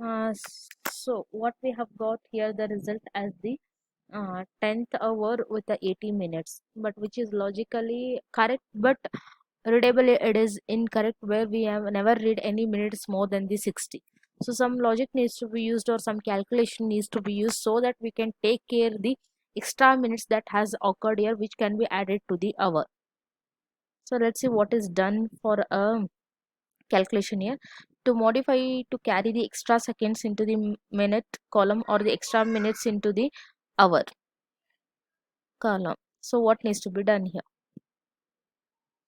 So what we have got here, the result as the 10th hour with the 80 minutes, but which is logically correct, but readably it is incorrect, where we have never read any minutes more than the 60. So some logic needs to be used, or some calculation needs to be used, so that we can take care the extra minutes that has occurred here, which can be added to the hour. So let's see what is done for a calculation here. To modify, to carry the extra seconds into the minute column, or the extra minutes into the hour column. So what needs to be done here?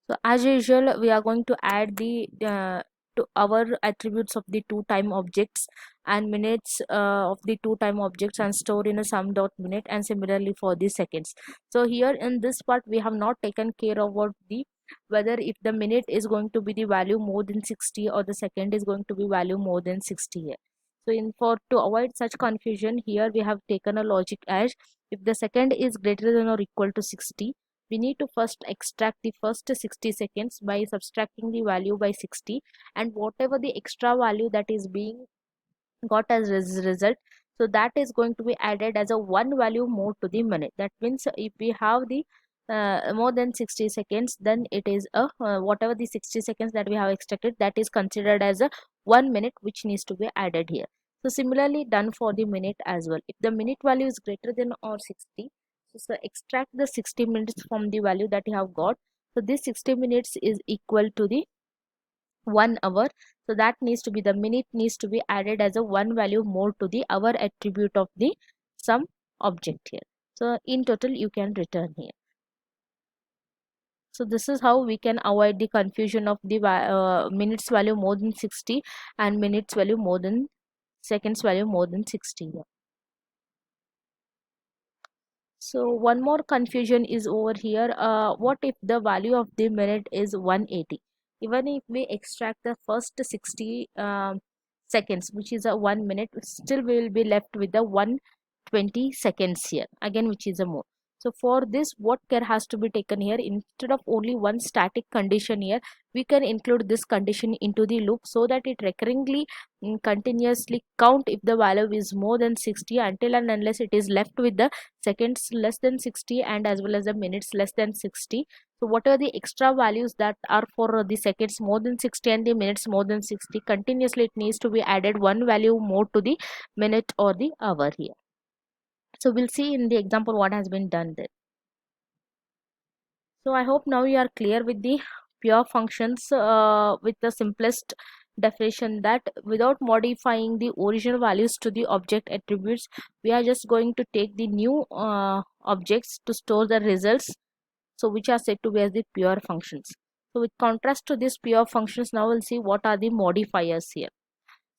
So as usual, we are going to add the to our attributes of the two time objects and minutes of the two time objects, and store in a sum dot minute, and similarly for the seconds. So here in this part we have not taken care of what the, whether if the minute is going to be the value more than 60, or the second is going to be value more than 60 here. So in, for to avoid such confusion, here we have taken a logic as, if the second is greater than or equal to 60, we need to first extract the first 60 seconds by subtracting the value by 60, and whatever the extra value that is being got as result, so that is going to be added as a one value more to the minute. That means if we have the more than 60 seconds, then it is a whatever the 60 seconds that we have extracted, that is considered as a 1 minute, which needs to be added here. So similarly done for the minute as well. If the minute value is greater than or 60, so extract the 60 minutes from the value that you have got. So this 60 minutes is equal to the 1 hour. So that needs to be, the minute needs to be added as a one value more to the hour attribute of the sum object here. So in total you can return here. So this is how we can avoid the confusion of the minutes value more than 60 and minutes value more than seconds value more than 60 here. So one more confusion is over here. What if the value of the minute is 180? Even if we extract the first 60 seconds, which is a 1 minute, still we will be left with the 120 seconds here again, which is a more. So for this, what care has to be taken here? Instead of only one static condition here, we can include this condition into the loop, so that it recurringly continuously count if the value is more than 60, until and unless it is left with the seconds less than 60 and as well as the minutes less than 60. So what are the extra values that are for the seconds more than 60 and the minutes more than 60, continuously it needs to be added one value more to the minute or the hour here. So we'll see in the example what has been done there. So I hope now you are clear with the pure functions with the simplest definition, that without modifying the original values to the object attributes, we are just going to take the new objects to store the results, so which are said to be as the pure functions. So with contrast to these pure functions, now we'll see what are the modifiers here.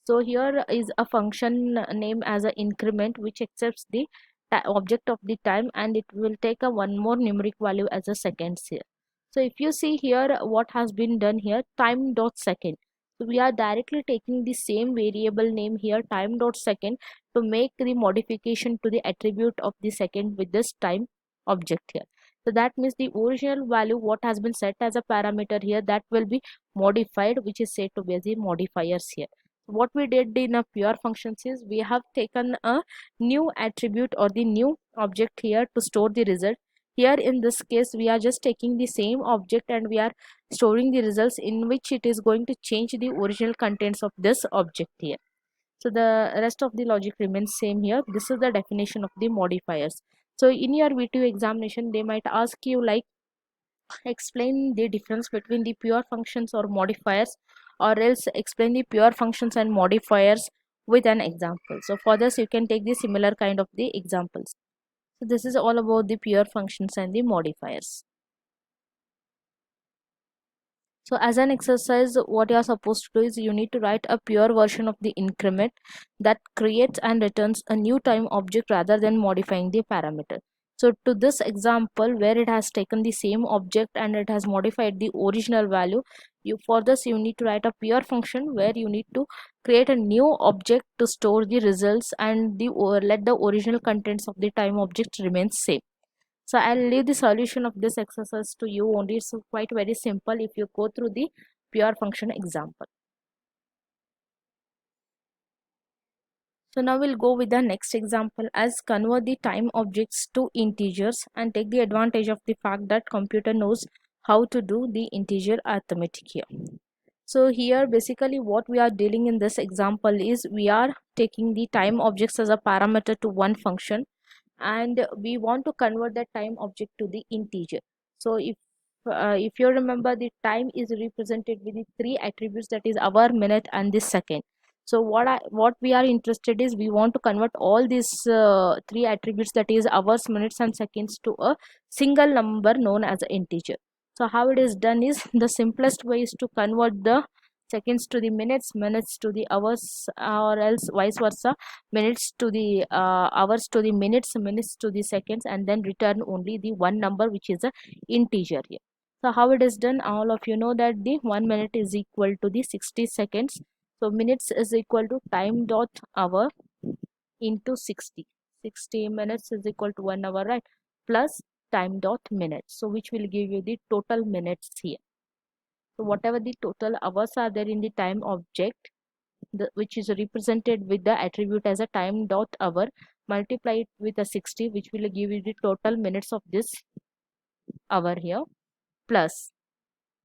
So here is a function name as an increment, which accepts the object of the time, and it will take a one more numeric value as a seconds here. So if you see here what has been done here, time dot second. So we are directly taking the same variable name here, time dot second, to make the modification to the attribute of the second with this time object here. So that means the original value what has been set as a parameter here, that will be modified, which is said to be as the modifiers here. What we did in a pure functions is, we have taken a new attribute or the new object here to store the result. Here in this case we are just taking the same object and we are storing the results, in which it is going to change the original contents of this object here. So the rest of the logic remains same here. This is the definition of the modifiers. So in your VTU examination they might ask you like, explain the difference between the pure functions or modifiers, or else explain the pure functions and modifiers with an example. So for this you can take the similar kind of the examples. So this is all about the pure functions and the modifiers. So as an exercise, what you are supposed to do is, you need to write a pure version of the increment that creates and returns a new time object rather than modifying the parameter. So to this example, where it has taken the same object and it has modified the original value, for this you need to write a pure function where you need to create a new object to store the results, and let the original contents of the time object remain same. So I'll leave the solution of this exercise to you only. It's quite very simple if you go through the pure function example. So now we'll go with the next example as convert the time objects to integers and take the advantage of the fact that computer knows how to do the integer arithmetic here. So here basically what we are dealing in this example is we are taking the time objects as a parameter to one function, and we want to convert that time object to the integer. So if you remember, the time is represented with the three attributes, that is hour, minute and the second. So what we are interested is we want to convert all these three attributes, that is hours, minutes and seconds, to a single number known as an integer. So how it is done is the simplest way is to convert the seconds to the minutes, minutes to the hours, or else vice versa, minutes to the hours to the minutes, minutes to the seconds, and then return only the one number which is a integer here. So how it is done, all of you know that the 1 minute is equal to the 60 seconds. So minutes is equal to time dot hour into 60. 60 minutes is equal to 1 hour, right? Plus time dot minutes, so which will give you the total minutes here. So whatever the total hours are there in the time object, which is represented with the attribute as a time dot hour, multiply it with a 60, which will give you the total minutes of this hour here, plus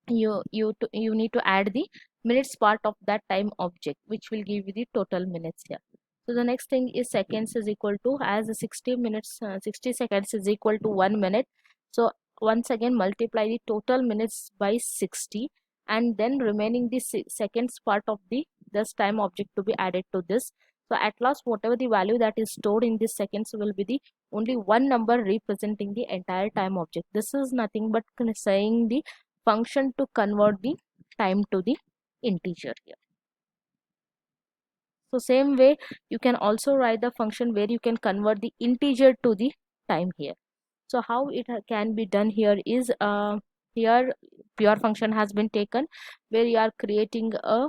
you need to add the minutes part of that time object, which will give you the total minutes here. So the next thing is seconds is equal to, as 60 minutes 60 seconds is equal to 1 minute. So once again multiply the total minutes by 60, and then remaining the seconds part of the this time object to be added to this. So at last whatever the value that is stored in this seconds will be the only one number representing the entire time object. This is nothing but saying the function to convert the time to the integer here. So same way you can also write the function where you can convert the integer to the time here. So how it can be done here is here pure function has been taken where you are creating a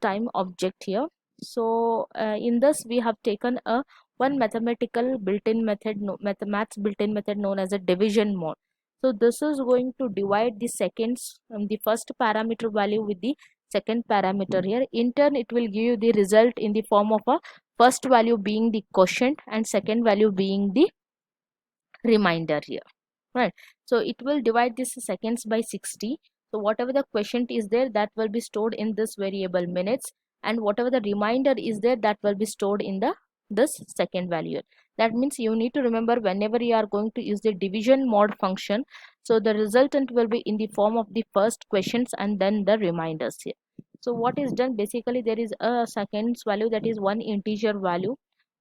time object here. So in this we have taken a one mathematical built-in method, maths built-in method known as a division mod. So this is going to divide the seconds, the first parameter value with the second parameter here. In turn it will give you the result in the form of a first value being the quotient and second value being the remainder here, right? So it will divide this seconds by 60. So whatever the quotient is there, that will be stored in this variable minutes, and whatever the remainder is there, that will be stored in the this second value. That means you need to remember whenever you are going to use the division mod function, so the resultant will be in the form of the first quotients and then the reminders here. So what is done, basically there is a seconds value, that is one integer value,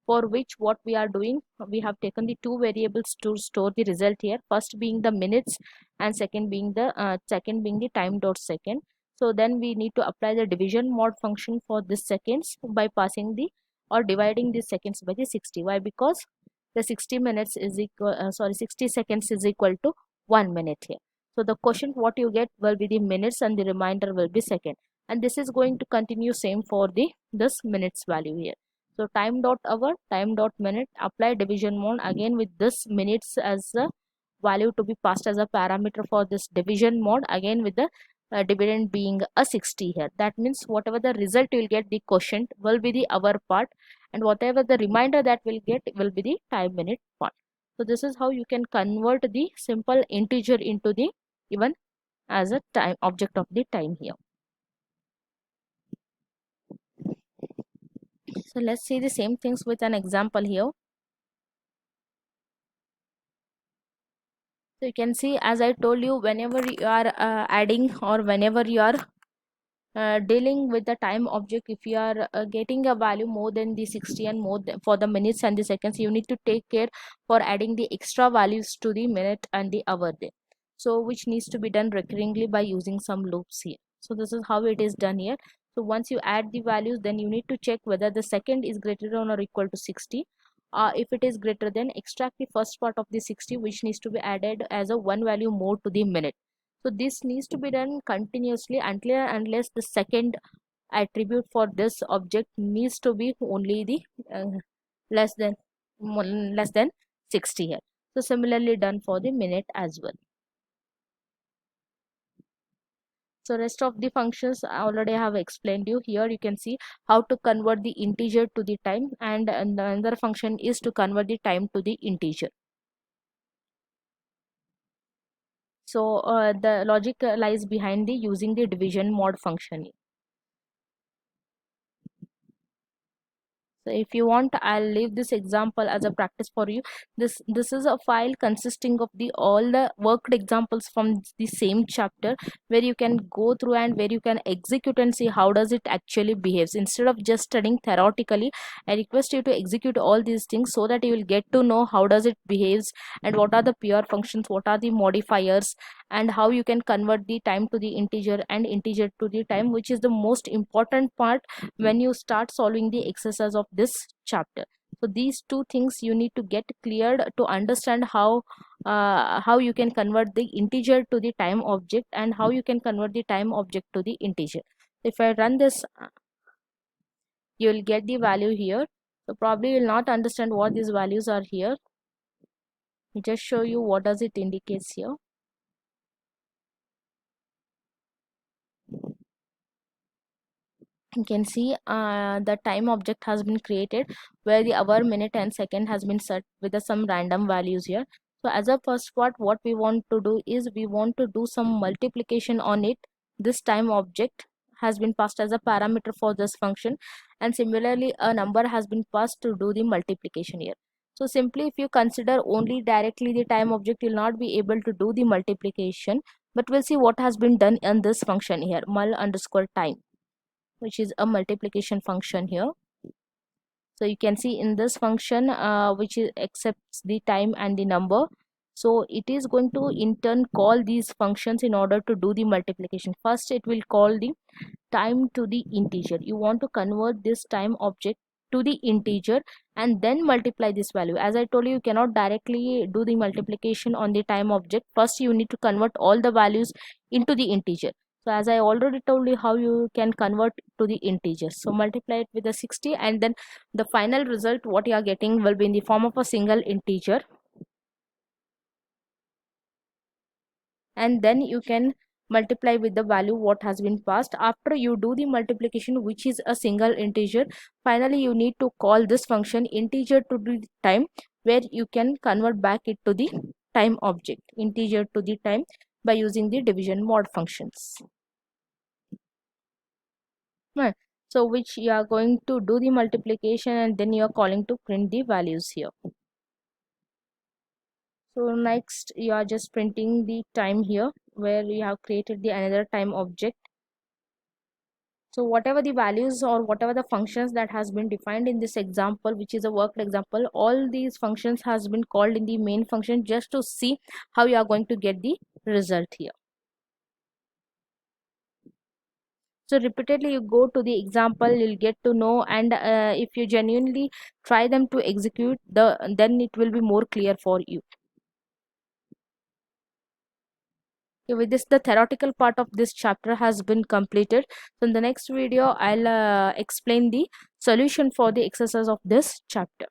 for which what we are doing, we have taken the two variables to store the result here, first being the minutes and second being the time dot second. So then we need to apply the division mod function for this seconds by passing the or dividing the seconds by the 60. Why? Because the 60 minutes is equal 60 seconds is equal to 1 minute here. So the quotient what you get will be the minutes and the remainder will be second, and this is going to continue same for the this minutes value here. So time dot hour, time dot minute, apply division mode again with this minutes as a value to be passed as a parameter for this division mode, again with the dividend being a 60 here. That means whatever the result you will get, the quotient will be the hour part, and whatever the remainder that will get will be the time minute part. So this is how you can convert the simple integer into the even as a time object of the time here. So let's see the same things with an example here. So you can see, as I told you, whenever you are adding or whenever you are dealing with the time object, if you are getting a value more than the 60 and more than, for the minutes and the seconds, you need to take care for adding the extra values to the minute and the hour there. So which needs to be done recurringly by using some loops here. So this is how it is done here. So once you add the values, then you need to check whether the second is greater than or equal to 60. If it is greater than, extract the first part of the 60, which needs to be added as a one value more to the minute. So this needs to be done continuously until unless the second attribute for this object needs to be only the less than less than 60 here. So similarly done for the minute as well. So rest of the functions I already have explained you. Here you can see how to convert the integer to the time, and the another function is to convert the time to the integer. So the logic lies behind the using the division mod function. So if you want, I'll leave this example as a practice for you. This is a file consisting of the all the worked examples from the same chapter, where you can go through and where you can execute and see how does it actually behaves. Instead of just studying theoretically, I request you to execute all these things so that you will get to know how does it behaves, and what are the pure functions, what are the modifiers, and how you can convert the time to the integer and integer to the time, which is the most important part when you start solving the exercise of this chapter. So these two things you need to get cleared to understand how you can convert the integer to the time object, and how you can convert the time object to the integer. If I run this, you will get the value here. So probably you will not understand what these values are here. Let me just show you what does it indicates here. You can see the time object has been created, where the hour, minute and second has been set with some random values here. So as a first part, what we want to do is we want to do some multiplication on it. This time object has been passed as a parameter for this function, and similarly a number has been passed to do the multiplication here. So simply if you consider only directly the time object, you will not be able to do the multiplication, but we'll see what has been done in this function here, mul underscore time, which is a multiplication function here. So you can see in this function which is accepts the time and the number, so it is going to in turn call these functions in order to do the multiplication. First it will call the time to the integer. You want to convert this time object to the integer and then multiply this value. As I told you, you cannot directly do the multiplication on the time object. First you need to convert all the values into the integer. So as I already told you how you can convert to the integer, so multiply it with the 60, and then the final result what you are getting will be in the form of a single integer, and then you can multiply with the value what has been passed. After you do the multiplication, which is a single integer, finally you need to call this function integer to the time, where you can convert back it to the time object, integer to the time, by using the division mod functions. Right. So which you are going to do the multiplication, and then you are calling to print the values here. So next you are just printing the time here, where you have created the another time object. So whatever the values or whatever the functions that has been defined in this example, which is a worked example, all these functions has been called in the main function, just to see how you are going to get the result here. So repeatedly you go to the example, you'll get to know, and if you genuinely try them to execute, then it will be more clear for you. Okay, with this, the theoretical part of this chapter has been completed. So in the next video, I'll explain the solution for the exercise of this chapter.